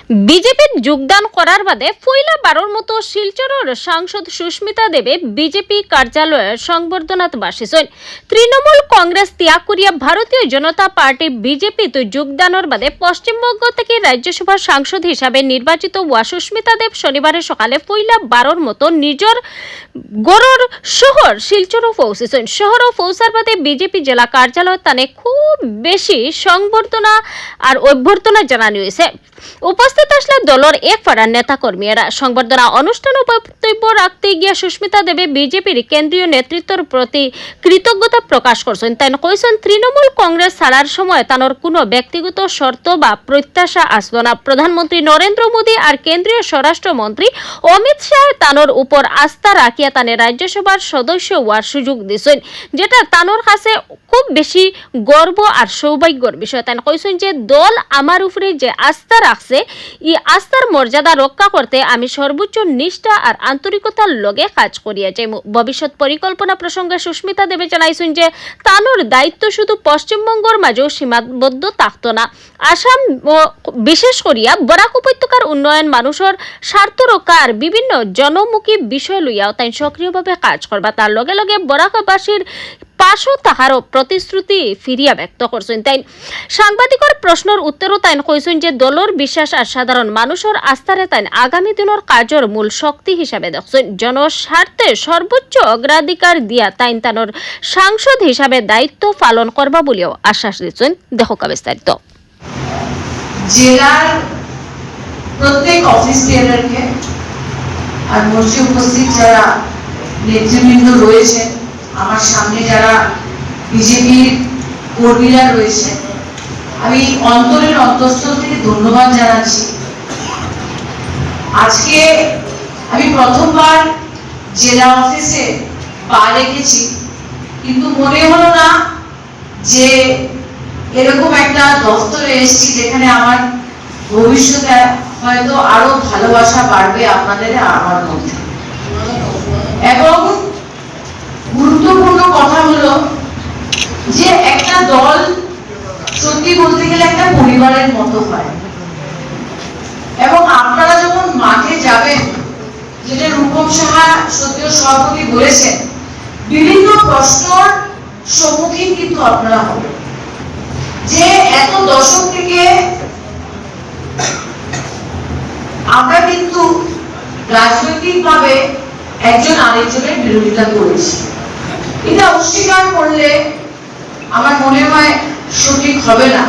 বিজেপির যোগদান করার বাদে পয়লা বারোর মতো শিলচরের সাংসদ সুস্মিতা দেবে বিজেপি কার্যালয়ের সংবর্ধনাত বাসিছেন। তৃণমূল কংগ্রেস ত্যাগ করিয়া ভারতীয় জনতা পার্টি বিজেপিতে যোগদানের বাদে পশ্চিমবঙ্গ থেকে রাজ্যসভার সাংসদ হিসাবে নির্বাচিত হওয়া সুস্মিতা দেব শনিবারে সকালে পয়লা বারোর মতো নিজের গড়র শহর শিলচরও পৌঁছেছেন। শহরও পৌঁছার বাদে বিজেপি জেলা কার্যালয় তানে খুব বেশি সংবর্ধনা আর অভ্যর্থনা জানানো হয়েছে। উপস্থিত আসলে দলের এক পাড়ার নেতা কর্মীরা। সংবর্ধনা অনুষ্ঠানে বক্তব্য রাখতে গিয়ে সুস্মিতা দেবে বিজেপির কেন্দ্রীয় নেতৃত্বের প্রতি কৃতজ্ঞতা প্রকাশ করছেন। তাই কইছেন তৃণমূল কংগ্রেস ছাড়ার সময় তানোর কোনো ব্যক্তিগত শর্ত বা প্রত্যাশা আসল না। প্রধানমন্ত্রী নরেন্দ্র মোদী আর কেন্দ্রীয় স্বরাষ্ট্রমন্ত্রী অমিত শাহ তানোর উপর আস্থা রাখিয়া তানে রাজ্যসভার সদস্য হওয়ার সুযোগ দিয়েছেন, যেটা তানোর কাছে খুব বেশি গর্ব আর সৌভাগ্যের বিষয়। তাই কইছেন যে দল আমার উপরে যে আস্থা রাখছে এই আস্থার মর্যাদা রক্ষা করতে আমি সর্বোচ্চ নিষ্ঠা আর আন্তরিকতার লগে কাজ করিয়া যাই। ভবিষ্যৎ পরিকল্পনা প্রসঙ্গে সুস্মিতা দেবে জানাইছেন যে তানোর দায়িত্ব শুধু পশ্চিমবঙ্গের মাঝেও সীমাবদ্ধ থাকত না। আসাম বিশেষ করিয়া বরাক উপত্যকার উন্নয়ন, মানুষের স্বার্থ রক্ষা আর বিভিন্ন জনমুখী বিষয় লইয়াও তাই সক্রিয়ভাবে কাজ করবা। তার লগে লগে বরাকবাসীর পাশও তাহারও প্রতিশ্রুতি ফিরিয়া ব্যক্ত করছেন। তাই সাংবাদিকের প্রশ্নের উত্তরও তাই কইছেন যে দলের বিশ্বাস আর সাধারণ মানুষের আস্থারে তাই আগামী দিনের কাজের মূল শক্তি হিসাবে দেখছেন। জনস্বার্থে সর্বোচ্চ অগ্রাধিকার দিয়া তাই তানোর সাংসদ হিসাবে দায়িত্ব পালন করবা বলেও আশ্বাস দিচ্ছেন। দেখো বিস্তারিত। জেলার প্রত্যেক অফিস বেয়ারকে আর মঞ্চে উপস্থিত যারা নেতৃবৃন্দ রয়েছে, আমার সামনে যারা বিজেপির কর্মীরা রয়েছে, আমি অন্তরের অন্তঃস্থল থেকে ধন্যবাদ জানাচ্ছি। আজকে আমি প্রথমবার জেলা অফিসে পা রেখেছি, কিন্তু মনে হলো না যে এরকম একটা দফতরে এসেছি যেখানে আমার ভবিষ্যতে হয়তো আরো ভালোবাসা বাড়বে আপনাদের আমার মধ্যে। এবং গুরুত্বপূর্ণ কথা হলো যে একটা দল সত্যি বলতে গেলে একটা পরিবারের মতো হয়, এবং আপনারা যখন মাঠে যাবেন, যেটা রূপম সাহা সত্যিও সভাপতি বলেছেন, বিভিন্ন প্রশ্নের সম্মুখীন কিন্তু আপনারা হবেন যে এত দশক থেকে আমরা কিন্তু রাজনৈতিকভাবে একজন আরেকজনের বিরোধিতা করেছি। এটা অস্বীকার করলে আমার মনে হয় সঠিক হবে না।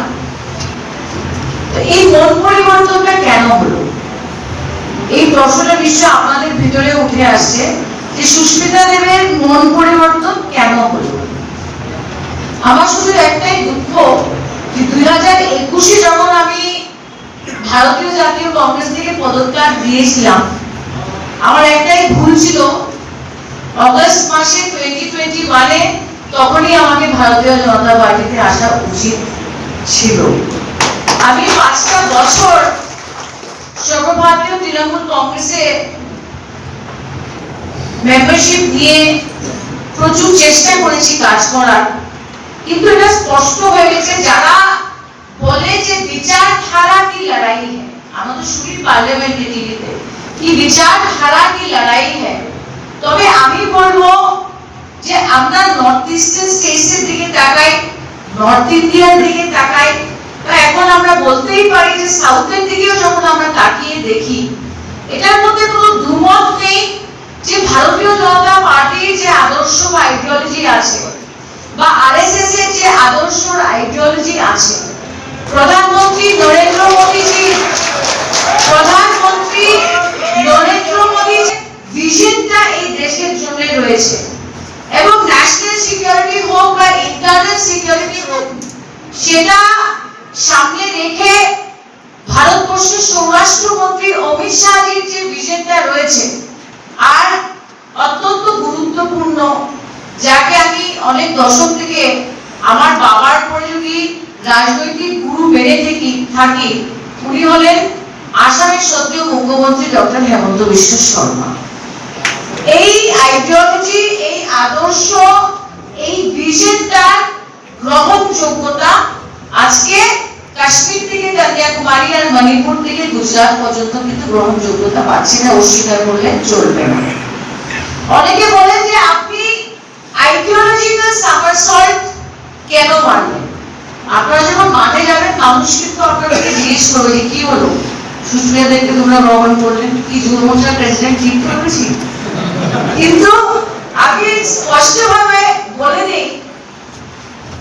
এই মন পরিবর্তনটা কেন হলো, এই প্রশ্নটা নিশ্চয় আপনাদের ভিতরে উঠে আসছে যে সুস্মিতা দেবের মন পরিবর্তন কেন হলো। আমার শুধু একটাই দুঃখ যে 2021-এ যখন আমি ভারতীয় জাতীয় কংগ্রেস থেকে পদত্যাগ দিয়েছিলাম, আমার একটাই ভুল ছিল, অগস্ট মাসে 2021-এ তখনই আমাকে ভারতীয় জনতা পার্টিতে আসা উচিত ছিল। আমি 5টা বছর সর্বভারতীয় তৃণমূল কংগ্রেসে মেম্বারশিপ নিয়ে প্রচুর চেষ্টা করেছি কাজ করার, কিন্তু এটা স্পষ্ট হয়ে গেছে যারা বলে যে বিচারধারা কি লড়াই है, আমরা তো শুনি পার্লামেন্টে টিভিতে কি বিচারধারা কি লড়াই है, তবে আমি বলবো যে আমরা নর্থ ইস্টার্ন স্টেটসের দিকে তাকাই, নর্থ ইন্ডিয়ার দিকে তাকাই, বা এখন আমরা বলতেই পারি যে সাউথের দিকেও যখন আমরা তাকিয়ে দেখি, এটার মধ্যে কোনো দুমত নেই যে ভারতীয় জনতা পার্টির যে আদর্শ বা আইডিওলজি আছে, বা আরএসএস এর যে আদর্শ আইডিওলজি আছে, প্রধানমন্ত্রী নরেন্দ্র মোদীজির ভিশনটা এই দেশের জন্য রয়েছে, এবং ন্যাশনাল সিকিউরিটি হোক বা ইন্টারনাল সিকিউরিটি হোক, সেটা সামনে রেখে ভারতবর্ষের স্বরাষ্ট্রমন্ত্রী অমিত শাহজির যে ভিশনটা রয়েছে, আর অত্যন্ত গুরুত্বপূর্ণ, যাকে আমি অনেক দশক থেকে আমার বাবার পরিযোগী রাজনৈতিক গুরু মেনে থাকি, উনি হলেন আসামের সদ্য মুখ্যমন্ত্রী ডক্টর হেমন্ত বিশ্ব শর্মা। এই আইডিওলজি, এই আদর্শ, এই ভিশনটার গ্রহণযোগ্যতা আজকে কাশ্মীর থেকে কন্যাকুমারী আর মণিপুর থেকে গুজরাট গুজরাট পর্যন্ত কিন্তু গ্রহণযোগ্যতা পাচ্ছে না, অস্বীকার করলে চলবে না। অনেকে বলেন যে আপনি আইডিওলজিক্যাল সামারসল্ট কেন মারলেন? আপনারা যখন মাঠে যাবেন মানুষ কিন্তু আপনাদেরকে জিজ্ঞেস করবে যে কি হলো, সুস্মিতাদেরকে তোমরা গ্রহণ করলেন, কি যুবমোর্চার প্রেসিডেন্ট ঠিক করেছি? কিন্তু আমি স্পষ্টভাবে বলে দিই,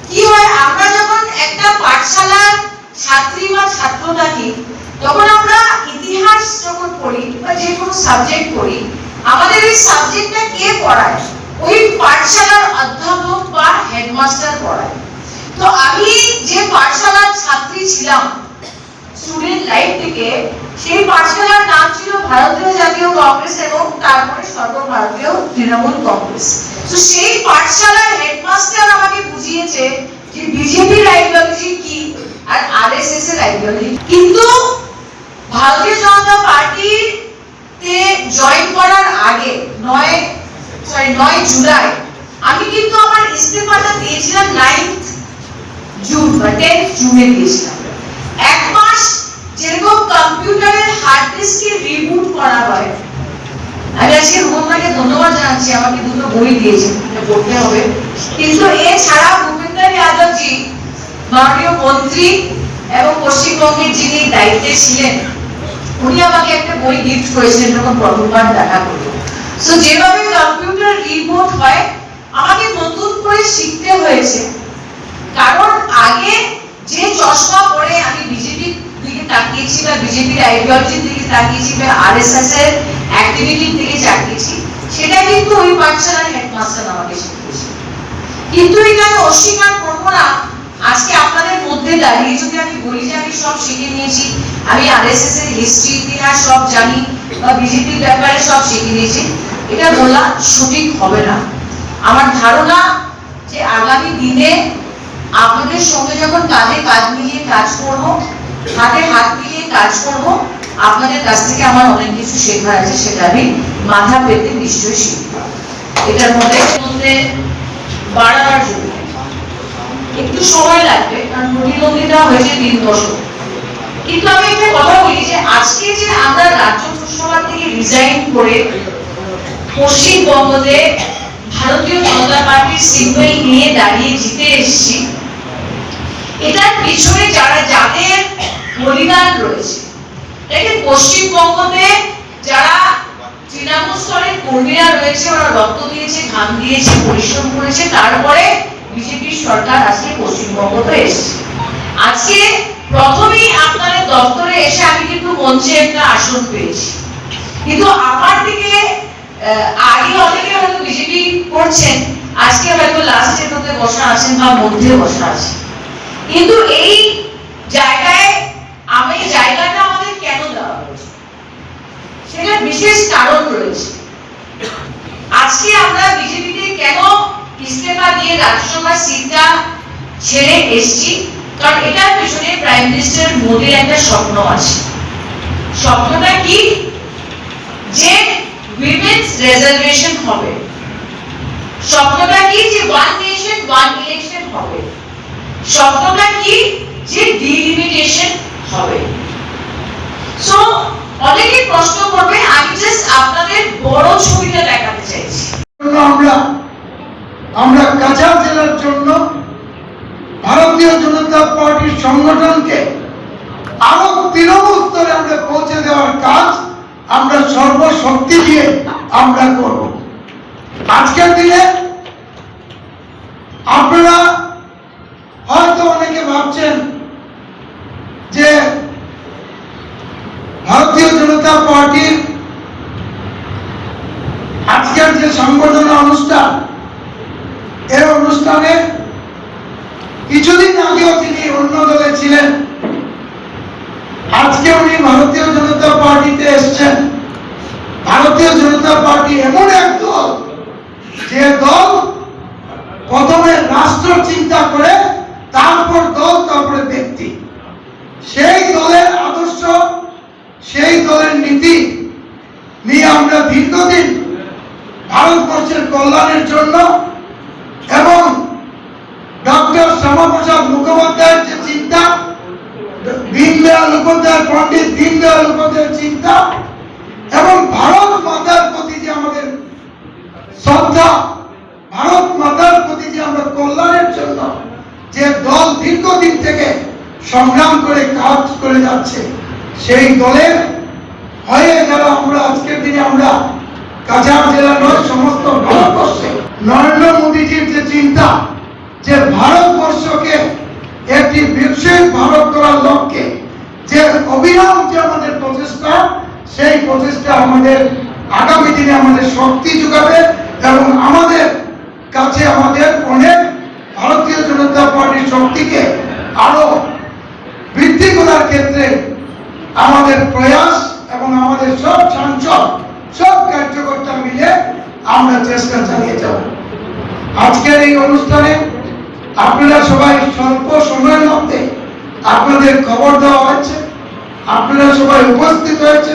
কি হয় আমরা যখন একটা পাঠশালার ছাত্রী বা ছাত্র থাকি, তখন আমরা ইতিহাস যখন পড়ি বা যে কোনো সাবজেক্ট পড়ি, আমাদের এই সাবজেক্টটা কে পড়ায়? ওই পাঠশালার অধ্যাপক বা হেডমাস্টার পড়ায়। তো আমি যে পাঠশালার ছাত্রী ছিলাম স্টুডেন্ট লাইফ থেকে, সেই পাঠশালার নাম ছিল ভারতীয় জাতীয় কংগ্রেস এবং তারপরে সর্বভারতীয় তৃণমূল কংগ্রেস। তো সেই পাঠশালার হেডমাস্টার আমাকে বুঝিয়েছে যে বিজেপির আইডিওলজি কি আর আরএসএস এর আইডিওলজি। কিন্তু ভারতীয় জনতা পার্টিতে জয়েন করার আগে 9 জুলাই আমি কিন্তু আমার ইস্তফাটা দিয়েছিলাম 9th জুন বা 10th জুনে দিয়েছিলাম। এক মাস যেরকম কম্পিউটারের হার্ড ডিস্কে রিবুট করা হয়, আমি আজকে রুমনাকে ধন্যবাদ জানাচ্ছি, আমাকে দুটো বই দিয়েছেন, এটা পড়তে হবে। কিন্তু এছাড়া ভূপেন্দ্র যাদবজি মাননীয় মন্ত্রী এবং পশ্চিমবঙ্গের যিনি দায়িত্বে ছিলেন, উনি আমাকে একটা বই গিফট করেছিলেন যখন প্রথমবার দেখা করলো। সো যেভাবে কম্পিউটার রিবুট হয় আমাকে নতুন করে শিখতে হয়েছে, কারণ আগে যে চশমা পরে আমি বিজেপির দিকে তাকিয়েছি বা বিজেপির আইডিওলজির দিকে তাকিয়েছি বা আরএসএস এর অ্যাক্টিভিটির দিকে তাকিয়েছি, সেটা কিন্তু ওই পাঠশালার হেডমাস্টার আমাকে শিখিয়েছে। কিন্তু এটা আমি অস্বীকার করবো না, আজকে আপনাদের মধ্যে দাঁড়িয়ে যদি আমি বলি যে আমি সব শিখে নিয়েছি, আমি আরএসএস এর হিস্ট্রি ইতিহাস সব জানি বা বিজেপির ব্যাপারে সব শিখে নিয়েছি, এটা বলা সঠিক হবে না। আমার ধারণা যে আগামী দিনে আপনাদের সঙ্গে যখন কাঁধে কাঁধ মিলিয়ে কাজ করব, হাতে হাত মিলিয়ে কাজ করব, আপনাদের কাছ থেকে আমার অনেক কিছু শেখার আছে, সেটা আমি মাথা পেতে নিশ্চয়ই শিখব। এটার মধ্যে বাড়াবার জন্য একটু সময় লাগবে, কারণ প্রতিদ্বন্দ্বিতা হয়েছে 3 দশক। কিন্তু আমি একটা কথা বলি যে আজকে যে আমরা রাজ্যসভা থেকে রিজাইন করে পশ্চিমবঙ্গতে ভারতীয় জনতা পার্টির সিম্বল নিয়ে দাঁড়িয়ে জিতে এসেছি, এটার পিছনে যাদের বলিদান রয়েছে, দেখেন পশ্চিমবঙ্গতে যারা তৃণমূল স্তরের কর্মীরা রয়েছে, ওরা রক্ত দিয়েছে, ঘাম দিয়েছে, পরিশ্রম করেছে, তারপরে বিজেপির সরকার আজকে পশ্চিমবঙ্গতে এসেছে। আজকে প্রথমেই আপনাদের দপ্তরে এসে আমি কিন্তু মঞ্চে একটা আসন পেয়েছি, কিন্তু আমার দিকে আগে অনেকে হয়তো বিজেপি করছেন, আজকে হয়তো লাস্টের মধ্যে বসা আছেন বা মধ্যে বসা আছেন। কিন্তু এই জায়গায় জায়গাটা আমাদের কেন দেওয়া হয়েছে, সেটা বিশেষ কারণ রয়েছে। আজকে আমরা বিজেপিতে কেন ইস্তফা দিয়ে রাজ্যসভার সিটটা ছেড়ে এসেছি, কারণ এটার পেছনে প্রাইম মিনিস্টার মোদির একটা স্বপ্ন আছে। স্বপ্নটা কি? যে উইমেন্স রিজার্ভেশন হবে। স্বপ্নটা কি? যে ওয়ান নেশন ওয়ান ইলেকশন হবে। স্বপ্নটা কি? যে ডিলিমিটেশন হবে। সো অনেকে প্রশ্ন করবে, আমি জাস্ট আপনাদের বড় ছবিটা দেখাতে চাইছি। আমরা কাছাড় জেলার জন্য ভারতীয় জনতা পার্টির সংগঠনকে আরো তৃণমূল স্তরে আমরা পৌঁছে দেওয়ার কাজ আমরা সর্বশক্তি দিয়ে আমরা করব। আজকের দিনে আপনারা হয়তো অনেকে ভাবছেন যে ভারতীয় জনতা পার্টির আজকের যে সংবর্ধনা অনুষ্ঠান, এই অনুষ্ঠানে কিছুদিন আগেও তিনি অন্য দলে ছিলেন, আজকে উনি ভারতীয় জনতা পার্টিতে এসেছেন। ভারতীয় জনতা পার্টি এমন এক দল, যে দল প্রথমে রাষ্ট্র চিন্তা করে, তারপর দল, তারপরে ব্যক্তি। সেই দলের আদর্শ, সেই দলের নীতি নিয়ে আমরা দীর্ঘদিন ভারতবর্ষের কল্যাণের জন্য এবং ডক্টর শ্যামাপ্রসাদ মুখোপাধ্যায়ের যে চিন্তা, দীনদয়াল উপাধ্যায়, পণ্ডিত দীনদয়াল উপাধ্যায় কল্যাণের জন্য যে দল দীর্ঘদিন থেকে সংগ্রাম করে কাজ করে যাচ্ছে, সেই দলের হয়ে যারা আমরা আজকের দিনে আমরা কাছাড় জেলা নয় সমস্ত ভারতবর্ষে নরেন্দ্র মোদীজির যে চিন্তা যে ভারতবর্ষকে একটি বিকশিত ভারত করার লক্ষ্যে যে অবিরাম যে আমাদের প্রচেষ্টা, সেই প্রচেষ্টা আমাদের আগামী দিনে আমাদের শক্তি যোগাবে এবং আমাদের কাছে আমাদের অনেক ভারতীয় জনতা পার্টির শক্তিকে আরো বৃদ্ধি করার ক্ষেত্রে আমাদের প্রয়াস এবং আমাদের সব সাংসদ সব কার্যকর্তা মিলে আমরা চেষ্টা চালিয়ে যাব। আজকের এই অনুষ্ঠানে আপনারা সবাই স্বল্প সময়ের মধ্যে আপনাদের খবর দেওয়া হয়েছে, আপনারা সবাই উপস্থিত হয়েছে।